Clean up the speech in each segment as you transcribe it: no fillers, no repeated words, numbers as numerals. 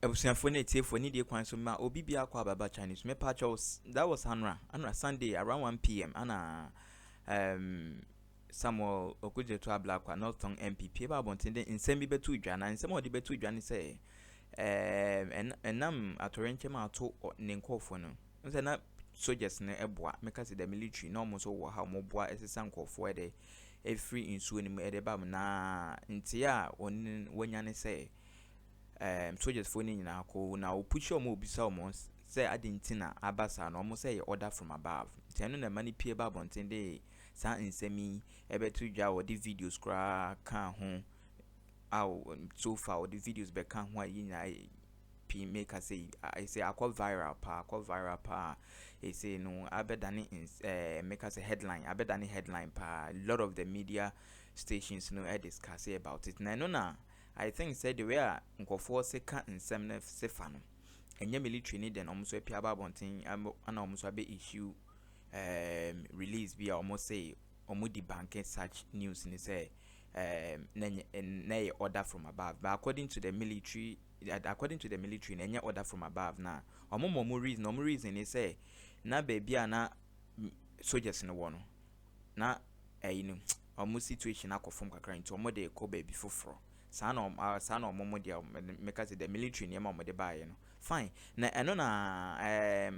ebusuafo tie for ni de kwan so ma obi bia kwa baba Chinese me pa Charles that was Anra Sunday around 1 p.m. ana Samuel Okuje to Ablakwa Northern MPP ba bontende nsem bi betu dwa na nsem odi betu dwa ne say enam atorenche ma ato ne nkofo no nse na soldiers ne eboa meka say the military no mo so wo ha mo boa esesa nkofo ede every insuo ni ede ba na ntia wonya ne say soldiers for ni nyina ko na opuchi omo obisa omo say adentina abasa na omo say order from above tenu na mani pie ba bontende sa nsemi ebetu dwa wo di videos kra kan ho aw so far the videos be kan ho ayi na p make I say akwa viral pa I say no abedani make us a headline abedani headline pa a lot of the media stations discuss about it na no na I think said the way nkofo se ka nsem na se fa no enye military ni den omso apia ba bonten ana omso be issue release be almost say omudi banking such news ni say na order from above, but according to the military na order from above na omo reason they say na baby na soldiers no one na omo situation akofom kakra nti omo de ko baby foforo sana omo de make say the military na omo de bae no fine na eno na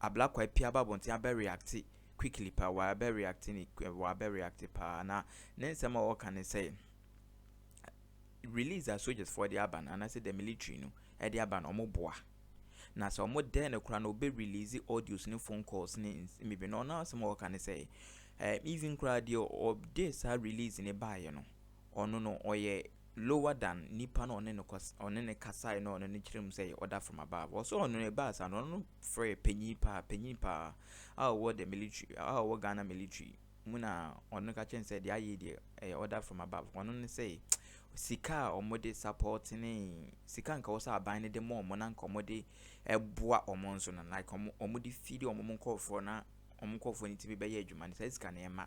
Ablakwa pia babonti abe react quickly pa wa be reacting pa na nsema what can I say release the soldiers for the aban and I say the military no e the aban omo boa na so omo den no kra no be release audios ni phone calls ni maybe no na some what can I say even kra the or this are release in a buy no ono no oye lower than nipa no on ne kasa no on ne chirim say order from above also on ne bas and on free penyi pa what the military what Ghana military muna on ka chen say the aye the order from above on ne say sika omode support ni sika nka wosa aban ne de mo na nka omode eboa omonso na like omode feed omon nkofo na omnkofo ni tibi be ye adwuma ne say sika na ema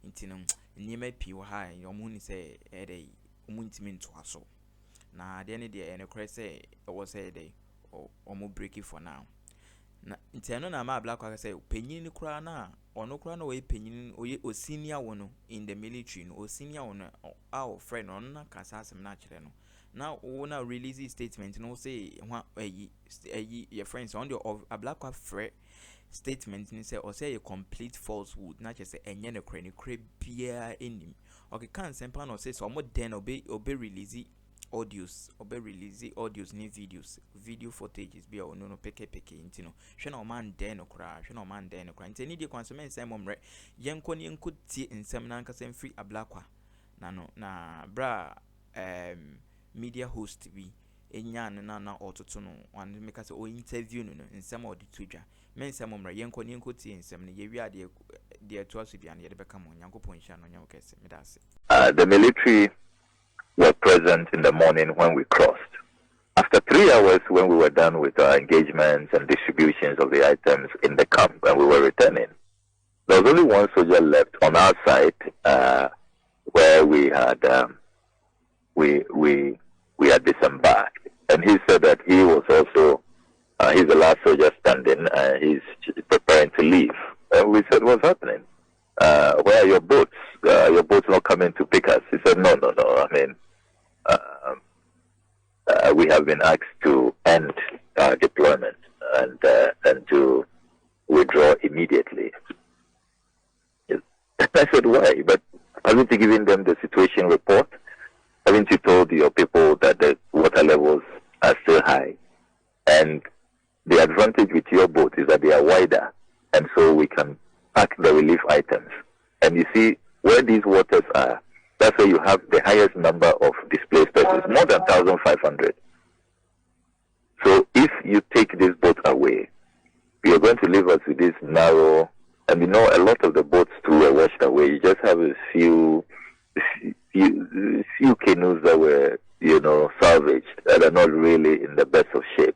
ntino nyema pi wo ha omo ni say ede umunti to aso na de ne de ene kre say wo say dey omo break it for now na nteno na ma Ablakwa say penyin ni kura na ono kura na we penyin oye o senior wono in the military no o senior wono our friend on na kasa asem na kire no na wo na release statement no say your friends on the Ablakwa free statement ni say or say a complete falsehood na just say enye ne kre bia enim okay can simple no say so mo den obe release audios ni video footages bia no peke intino hwe na o man den no kra ntini de kwanso men say momre yenko ni enko tie nsem na nkasa free Ablakwa na no na bra media host bi enya na ototo no wan make say o interview no nsem o de tudwa men say momre yenko ni enko tie nsem ne ye wi ade de to aso bia na ye de beka mo nyankopon hia no nya wo kese me da ase. The military were present in the morning when we crossed. After 3 hours, when we were done with our engagements and distributions of the items in the camp and we were returning, there was only one soldier left on our side where we had we had disembarked, and he said that he was also he's the last soldier standing. He's preparing to leave. And we said, "What's happening? Where are your boats? Your boats not coming to pick us?" He said, No. I mean, we have been asked to end deployment and to withdraw immediately. I said, why? But haven't you given them the situation report? Haven't you told your people that the water levels are still high? And the advantage with your boat is that they are wider, and so we can pack the relief items. And you see, where these waters are, that's where you have the highest number of displaced persons, more than 1,500. So if you take this boat away, you're going to leave us with this narrow, and you know a lot of the boats too were washed away. You just have a few canoes that were, salvaged, that are not really in the best of shape.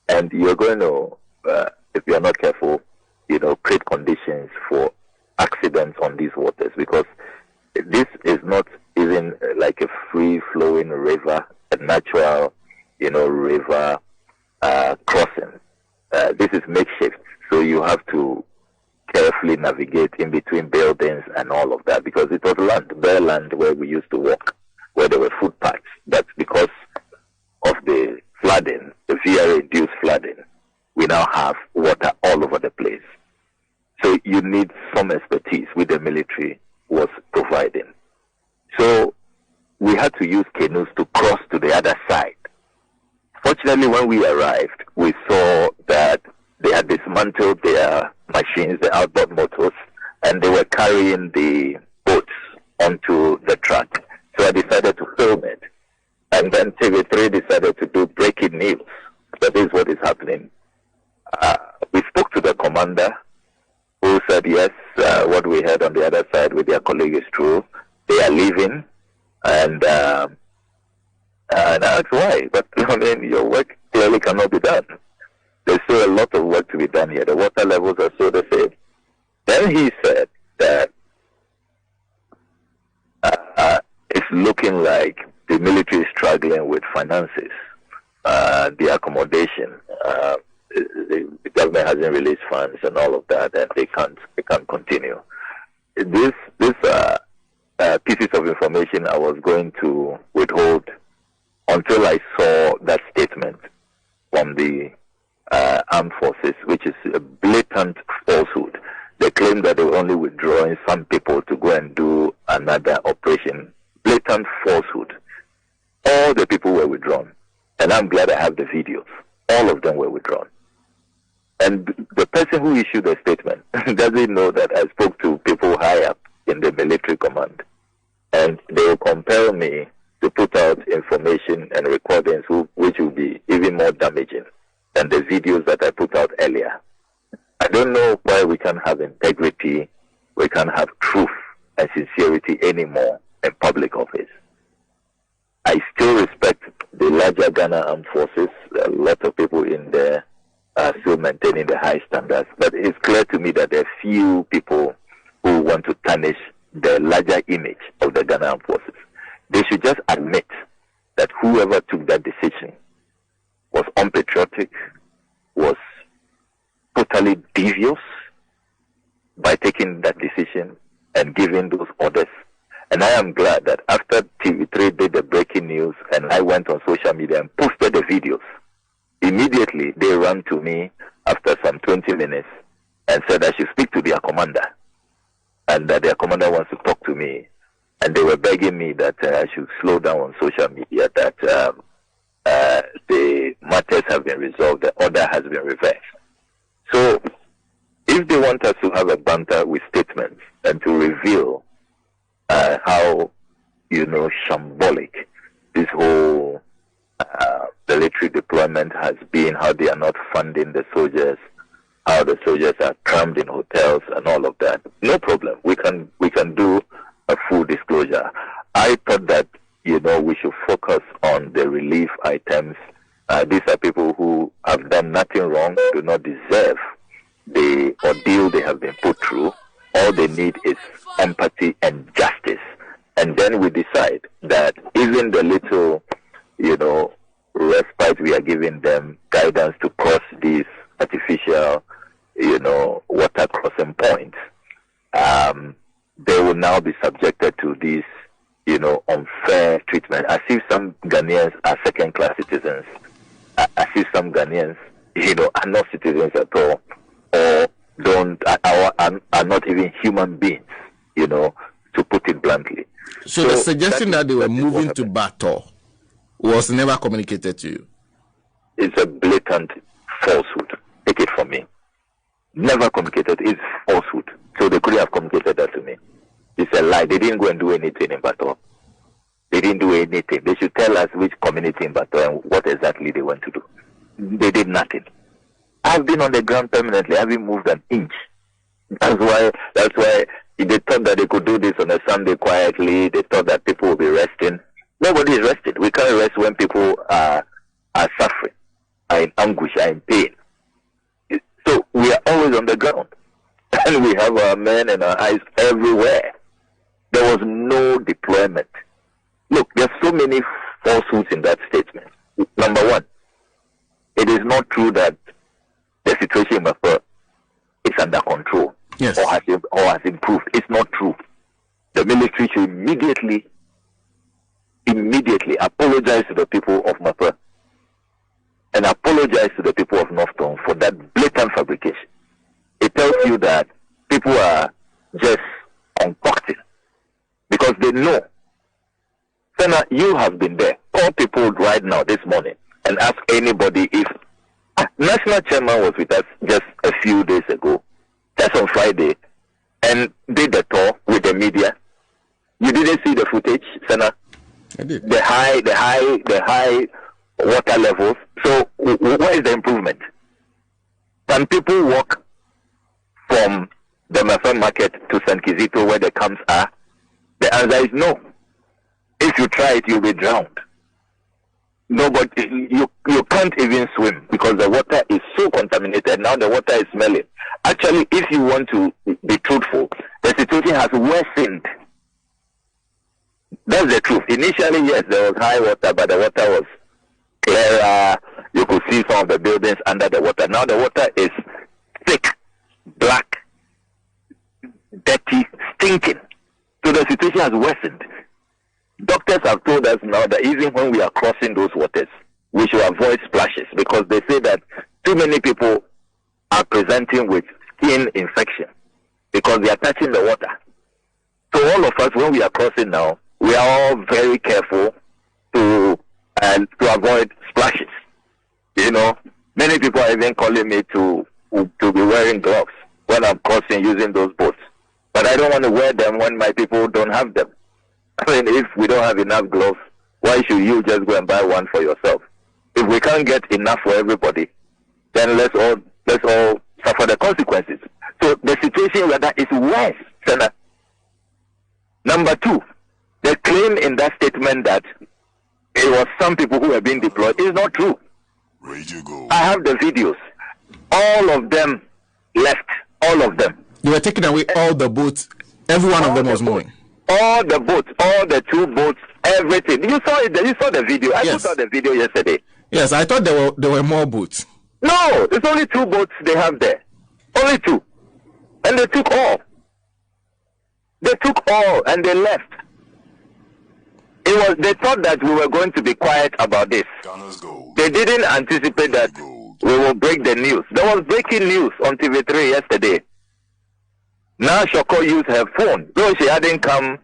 And you're going to, if you're not careful, create conditions for accidents on these waters, because this is not even like a free-flowing river, a natural river crossing. This is makeshift, so you have to carefully navigate in between buildings and all of that, because it was bare land where we used to walk, where there were footpaths. That's because of the flooding, the VRA-induced flooding. We now have water all over the place. So you need some expertise, which the military was providing. So we had to use canoes to cross to the other side. Fortunately, when we arrived, we saw that they had dismantled their machines, the outboard motors, and they were carrying the boats onto the track. So I decided to film it. And then TV3 decided to do breaking news. That is what is happening. We spoke to the commander, who said, yes, what we heard on the other side with their colleague is true. They are leaving. And I asked why. But, your work clearly cannot be done. There's still a lot of work to be done here. The water levels are still the same. Then he said that it's looking like the military is struggling with finances, the accommodation. The government hasn't released funds and all of that, and they can't continue. This pieces of information I was going to withhold until I saw that statement from the armed forces, which is a blatant falsehood. They claim that they were only withdrawing some people to go and do another operation. Blatant falsehood. All the people were withdrawn. And I'm glad I have the videos. All of them were withdrawn. And the person who issued the statement doesn't know that I spoke to people high up in the military command. And they will compel me to put out information and recordings which will be even more damaging than the videos that I put out earlier. I don't know why we can't have integrity, we can't have truth and sincerity anymore in public office. I still respect the larger Ghana Armed Forces. A lot of people in there are still maintaining the high standards. But it's clear to me that there are few people who want to tarnish the larger image of the Ghana Armed Forces. They should just admit that whoever took that decision was unpatriotic, was totally devious by taking that decision and giving those orders. And I am glad that after TV3 did the breaking news and I went on social media and posted the videos, immediately they ran to me after some 20 minutes and said I should speak to their commander and that their commander wants to talk to me. And they were begging me that I should slow down on social media, that the matters have been resolved, the order has been reversed. So if they want us to have a banter with statements and to reveal how, shambolic this whole military deployment has been, how they are not funding the soldiers, how the soldiers are crammed in hotels and all of that, no problem. We can do a full disclosure. I thought that, we should focus on the relief items. These are people who have done nothing wrong, do not deserve the ordeal they have been put through. All they need is empathy and justice. And then we decide that even the little, respite we are giving them, guidance to cross these artificial, water crossing points, they will now be subjected to these, unfair treatment, as if some Ghanaians are second-class citizens, as if some Ghanaians, are not citizens at all, or are not even human beings, to put it bluntly. So the suggestion that they were moving to Bato was never communicated to you? It's a blatant falsehood. Take it from me. Never communicated. It's falsehood. So they couldn't have communicated that to me. It's a lie. They didn't go and do anything in Bato. They didn't do anything. They should tell us which community in Bato and what exactly they went to do. They did nothing. I've been on the ground permanently. I haven't moved an inch. That's why they thought that they could do this on a Sunday quietly. They thought that people will be resting. Nobody is rested. We can't rest when people are suffering, are in anguish, are in pain. So we are always on the ground. And we have our men and our eyes everywhere. There was no deployment. Look, there's so many falsehoods in that statement. Number one, you that the situation in Mafia is under control, yes, or has improved. It's not true. The military should immediately apologize to the people of Mafia and apologize to the people of Northtown for that blatant fabrication. It tells you that people are just concocting because they know. Senna, you have been there. Call people right now this morning and ask anybody if National Chairman was with us just a few days ago, just on Friday, and did the tour with the media. You didn't see the footage, Senna? I did. The high water levels. So where is the improvement? Can people walk from the Mafia market to St. Kizito where the camps are? The answer is no. If you try it, you'll be drowned. Nobody, you can't even swim because the water is so contaminated. Now the water is smelling. Actually, if you want to be truthful, the situation has worsened. That's the truth. Initially, yes, there was high water, but the water was clearer. You could see some of the buildings under the water. Now the water is thick, black, dirty, stinking. So the situation has worsened. Doctors have told us now that even when we are crossing those waters, we should avoid splashes because they say that too many people are presenting with skin infection because they are touching the water. So all of us, when we are crossing now, we are all very careful to avoid splashes. You know, many people are even calling me to be wearing gloves when I'm crossing using those boats. But I don't want to wear them when my people don't have them. I mean, if we don't have enough gloves, why should you just go and buy one for yourself? If we can't get enough for everybody, then let's all suffer the consequences. So the situation rather is worse, Senator. Number two, the claim in that statement that it was some people who were being deployed is not true. Ready to go. I have the videos. All of them left. All of them. They were taking away all the boats. Every one of them was moving. All the boats, all the 2 boats, everything. You saw it. You saw the video. I Yes. saw the video yesterday. Yes, I thought there were more boats. No, it's only 2 boats they have there. Only 2. And they took all. They took all and they left. They thought that we were going to be quiet about this. They didn't anticipate that we will break the news. There was breaking news on TV3 yesterday. Now Shoko used her phone. Though she hadn't come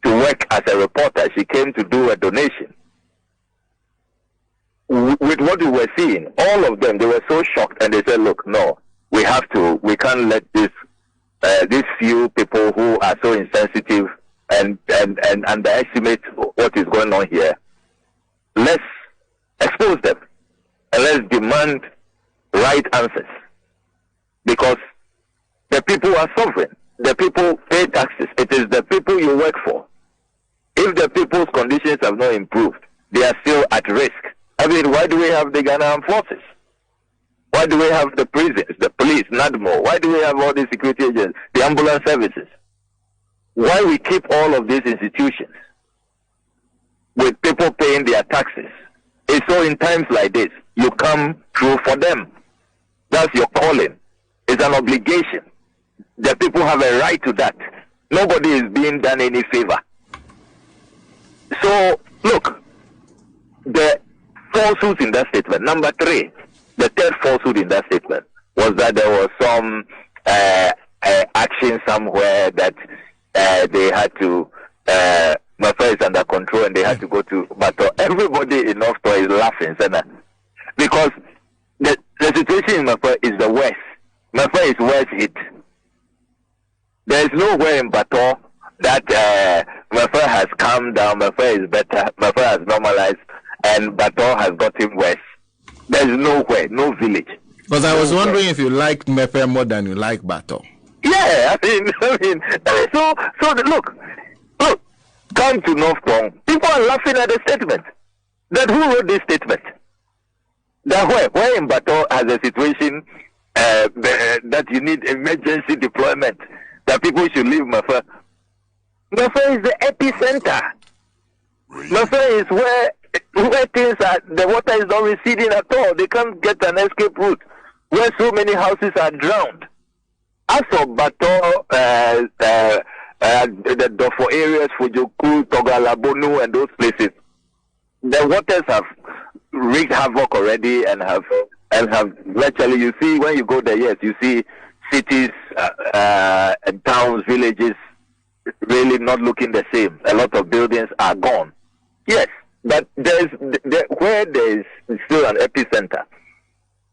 to work as a reporter, she came to do a donation. With what we were seeing, all of them, they were so shocked and they said, look, no, we can't let these few people who are so insensitive and underestimate what is going on here. Let's expose them and let's demand right answers. Because the people are sovereign. The people pay taxes. It is the people you work for. If the people's conditions have not improved, they are still at risk. I mean, why do we have the Ghana Armed Forces? Why do we have the prisons, the police, NADMO? Why do we have all these security agents, the ambulance services? Why we keep all of these institutions with people paying their taxes? It's so in times like this, you come through for them. That's your calling. It's an obligation. The people have a right to that. Nobody is being done any favor. So, look, the falsehood in that statement. Number 3, the third falsehood in that statement was that there was some action somewhere that they had to, Mafia is under control and they had to go to Bato. Everybody in Northtown is laughing, because the situation in Mafia is the worst. Mafia is worse hit. There is nowhere in Bato that Mafia has calmed down, Mafia is better, Mafia has normalized, and Bato has gotten worse. There is nowhere, no village. Because I was wondering if you like Mafia more than you like Bato. Yeah, I mean, so look, come to Northtown. People are laughing at the statement. That who wrote this statement? That where in Bato has a situation that you need emergency deployment, that people should leave Mafia. Mafia is the epicenter. Mafia is where where things are, the water is not receding at all. They can't get an escape route. Where so many houses are drowned. As for Bato, the Dofo areas, Fujoku, Togalabonu, and those places, the waters have wreaked havoc already and have virtually, you see, when you go there, yes, you see cities and towns, villages really not looking the same. A lot of buildings are gone. Yes, but where there is still an epicenter,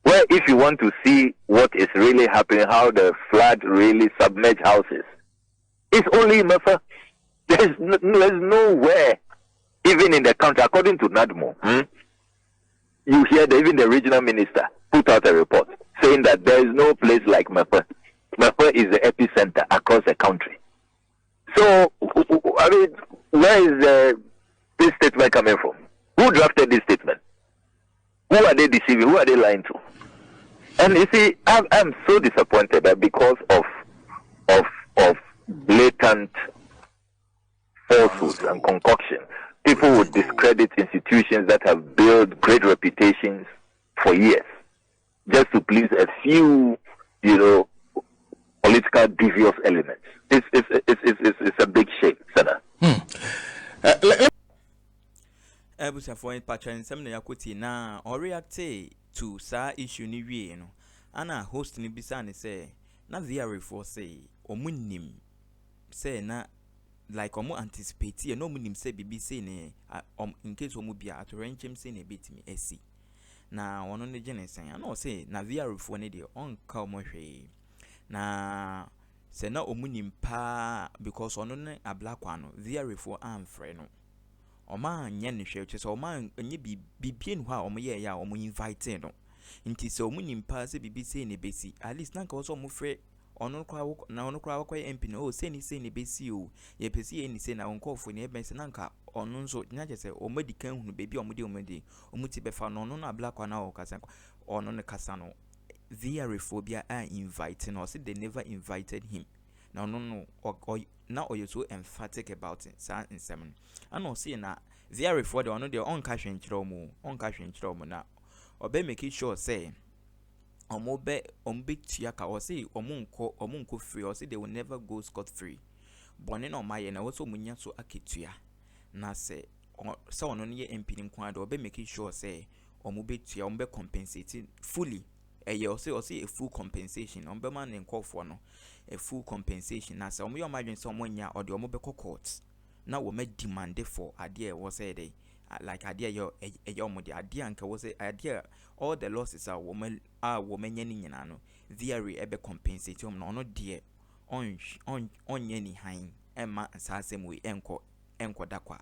where if you want to see what is really happening, how the flood really submerged houses, it's only in Mefa. There's nowhere, even in the country, according to NADMO, you hear that even the regional minister put out a report saying that there is no place like Mefa. Mefa is the epicenter across the country. So, I mean, where is this statement coming from? Who drafted this statement? Who are they deceiving? Who are they lying to? And you see, I'm so disappointed that because of blatant falsehoods and concoction, people would discredit institutions that have built great reputations for years, just to please a few, political devious elements. It's a big shame, Senator. For patron, some yakuti na or react to sa issue ni wie no. Ana host ni bisa ni say na theory for say omunim say na like omu anticipate no munim say bibi say ne in case omu bia atorenchem say ne betimi esi. Na ono ne jenesen ana say na theory for ne de on ka omo hwe. Na say na omunim pa because ono ne Ablakwa no theory for amfre no. Oma nya ne hwe che so oma nye bibie no ha omo ye ya omo invite no nti so omo nimpa se bibi se ne besi at least nanka so omo frɛ ono kwa kwa MP no se ne besi o ye pesi ye ni se na onkofo ne be se nanka ono nso nya che se omo dikan hunu bebi omo omo ti befa no ono na Ablakwa na o kasa ono ne kasa no theoryphobia invite no say they never invited him. Now no now you so emphatic about it sa in seven and no see na very for the one they on cash and chromo na obe make sure say omobe ombe tiaka or say omunko free or say they will never go scot free bone no my na also munya so aketua na say so no ye MP nko ade obe make sure say omobe tua ombe compensate fully or say a full compensation ombe man nko for no a full compensation na say omo yo madwen say omo nya or the omo be court na wo me demand for adie wo say dey like adie yo omo de adie anka wo say adie all the losses are wo me nya ni nyina no theory ebe compensate omo no de on nya ni han emma asasem we enko dakwa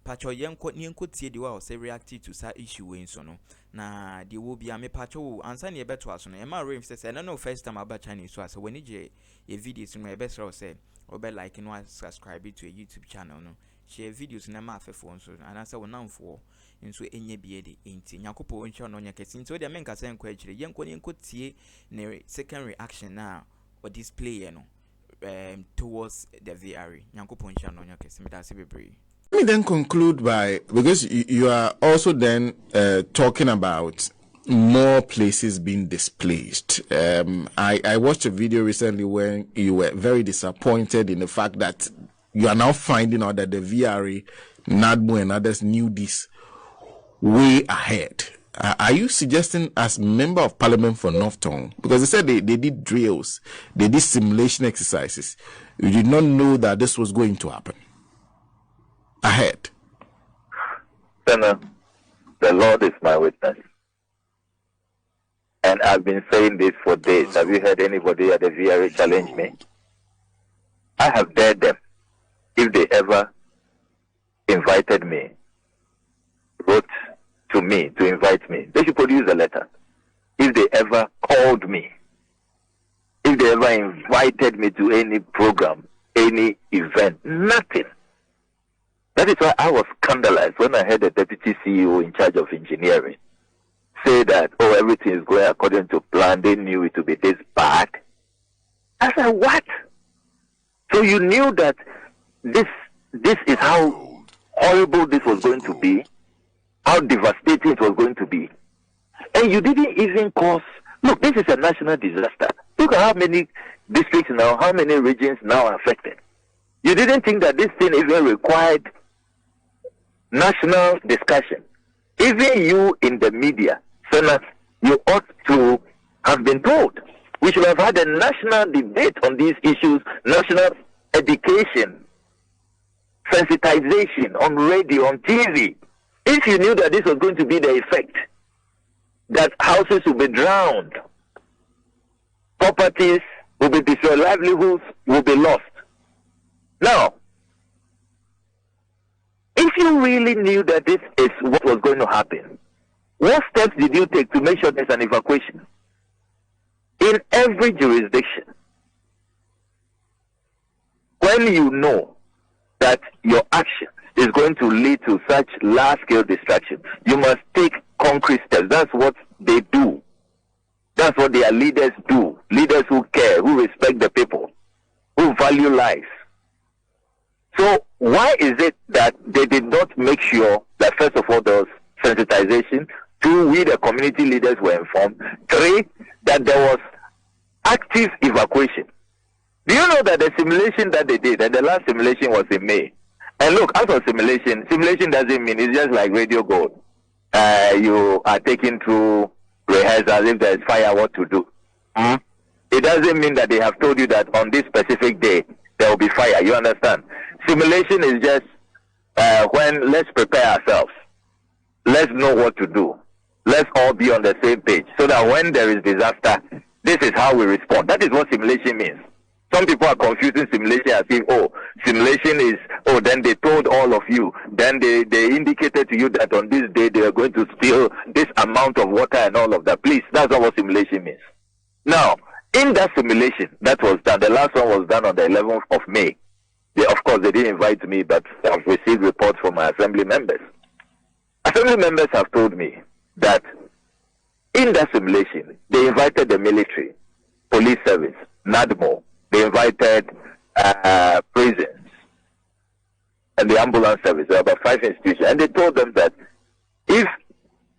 pacho yenko ni enko tie de wa say react to sa issue we so no na de wo bia me pacho ansa ne beto aso no e ma rem say no first time aba Chinese so as when je e videos no e be say obe like no subscribe to a YouTube channel no share videos na ma afefo nso anasa wonamfo nso enye bie de enti nyakopo ncho no nya kesi nti o de menka say enko akire yenko tie ne second reaction na or display no towards the VR nyakopo ncho no nya kesi me da se bebre. Let me then conclude by, because you are also then talking about more places being displaced. I watched a video recently where you were very disappointed in the fact that you are now finding out that the VRA, NADMO and others knew this way ahead. Are you suggesting as member of parliament for North Tongue, because they said they did drills, they did simulation exercises, you did not know that this was going to happen ahead? Senator, the Lord is my witness. And I've been saying this for days. Have you heard anybody at the VRA challenge me? I have dared them. If they ever invited me, wrote to me to invite me, they should produce a letter. If they ever called me, if they ever invited me to any program, any event, nothing. That is why I was scandalized when I heard the deputy CEO in charge of engineering say that, oh, everything is going according to plan. They knew it would be this bad. I said, what? So you knew that this is how horrible this was going to be? how devastating it was going to be. And you didn't even cause, look, this is a national disaster. Look at how many districts now, how many regions now are affected. You didn't think that this thing even required national discussion. Even you in the media, Senate, you ought to have been told. We should have had a national debate on these issues, national education, sensitization on radio, on TV. If you knew that this was going to be the effect, that houses will be drowned, properties will be destroyed, livelihoods will be lost. Now, if you really knew that this is what was going to happen, what steps did you take to make sure there's an evacuation? In every jurisdiction, when you know that your action is going to lead to such large-scale destruction, you must take concrete steps. That's what they do. That's what their leaders do. Leaders who care, who respect the people, who value life. So why is it that they did not make sure that, first of all, there was sensitization, 2, we the community leaders were informed, 3, that there was active evacuation? Do you know that the simulation that they did, and the last simulation was in May? And look, as for simulation doesn't mean it's just like radio gold. You are taking through rehearsals if there is fire, what to do. It doesn't mean that they have told you that on this specific day there will be fire. You understand? Simulation is just when let's prepare ourselves. Let's know what to do. Let's all be on the same page so that when there is disaster, this is how we respond. That is what simulation means. Some people are confusing simulation as if, simulation is, then they told all of you. Then they indicated to you that on this day they are going to spill this amount of water and all of that. Please, that's not what simulation means. Now, in that simulation that was done, the last one was done on the 11th of May. Of course, they didn't invite me, but I've received reports from my assembly members. Assembly members have told me that in that simulation, they invited the military, police service, NADMO, they invited prisons and the ambulance service. There were about 5 institutions. And they told them that if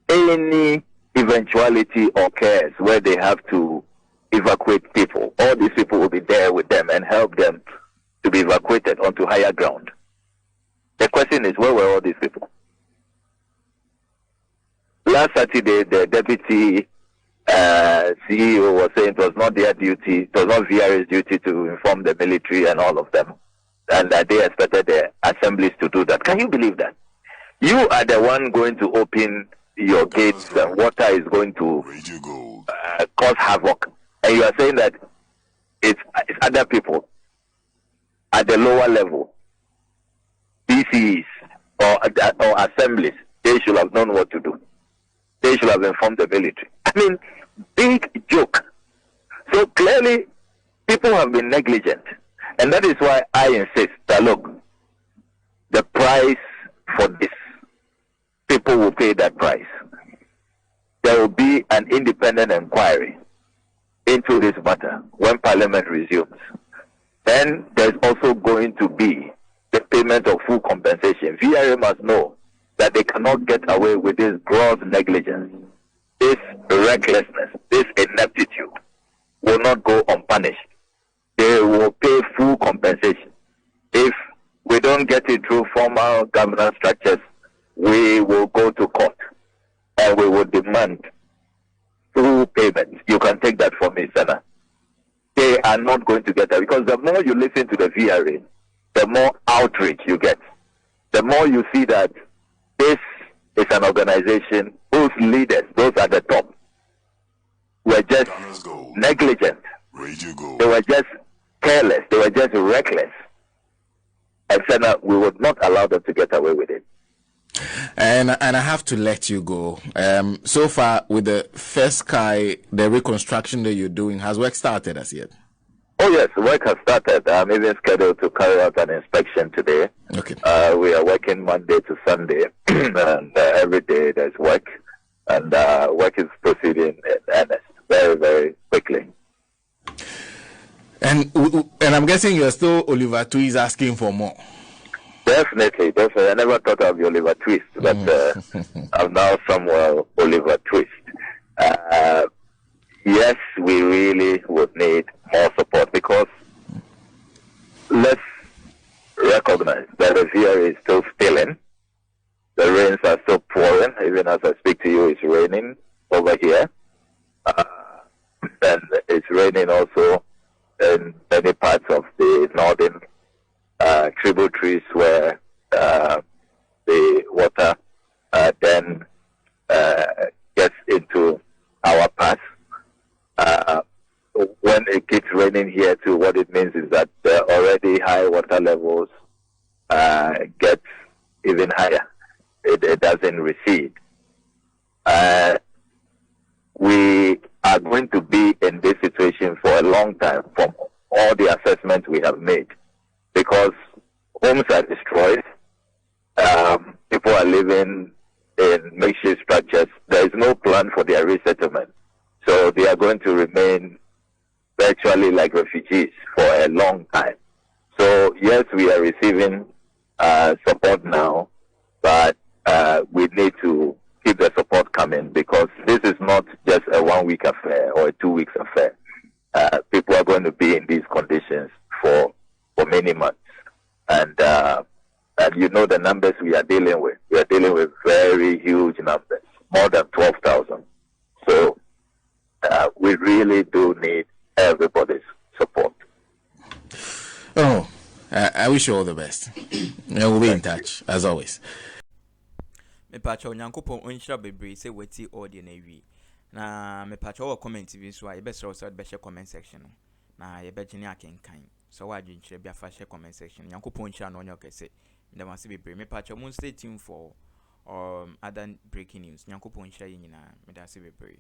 any eventuality occurs where they have to evacuate people, all these people will be there with them and help them to be evacuated onto higher ground. The question is, where were all these people? Last Saturday, the deputy CEO was saying it was not their duty, it was not VRA's duty to inform the military and all of them, and that they expected the assemblies to do that. Can you believe that? You are the one going to open your gates and water is going to cause havoc, and you are saying that it's other people at the lower level, DCEs or assemblies, they should have known what to do. They should have informed the military. I mean, big joke. So clearly, people have been negligent. And that is why I insist that, look, the price for this, people will pay that price. There will be an independent inquiry into this matter when Parliament resumes. Then there's also going to be the payment of full compensation. VRA must know that they cannot get away with this gross negligence. This recklessness, this ineptitude will not go unpunished. They will pay full compensation. If we don't get it through formal governance structures, we will go to court and we will demand full payment. You can take that from me, Senator. They are not going to get that, because the more you listen to the VRA, the more outrage you get. The more you see that this is an organization whose leaders, those at the top, were just negligent. They were just careless. They were just reckless. And Senator, we would not allow them to get away with it. And I have to let you go. So far, with the First Sky, the reconstruction that you're doing, has work started as yet? Oh yes, work has started. I'm even scheduled to carry out an inspection today. Okay. We are working Monday to Sunday, and every day there's work, and work is proceeding in earnest, very, very quickly. And I'm guessing you're still Oliver Twist asking for more. There Definitely. I never thought I'd be Oliver Twist, but I'm now Samuel Oliver Twist. Yes, we really would need more support because let's recognize that the fear is still spilling. The rains are still pouring. Even as I speak to you, it's raining over here. And it's raining also in many parts of the northern tributaries where the water then gets into our pass. When it keeps raining here too, what it means is that the already high water levels get even higher. It doesn't recede. We are going to be in this situation for a long time from all the assessments we have made because homes are destroyed. People are living in makeshift structures. There is no plan for their resettlement. So they are going to remain virtually like refugees for a long time. So yes, we are receiving support now, but we need to keep the support coming because this is not just a 1 week affair or a 2 weeks affair. People are going to be in these conditions for many months. And you know the numbers we are dealing with. We are dealing with very huge numbers, more than 12,000. So we really do need everybody's support. Oh, I wish you all the best. We'll be in touch, as always. Me pacho nyankopon onhira bebre say wati audio na wi na me pacho wo comment bi so a ye be sro so be share comment section na ye be gene akenkan so wa adwenkyere bi afa share comment section nyankopon onhira no onye okese me ma se bebre me pacho mun stay tuned for other breaking news nyankopon onhira ye nyina me da se bebre.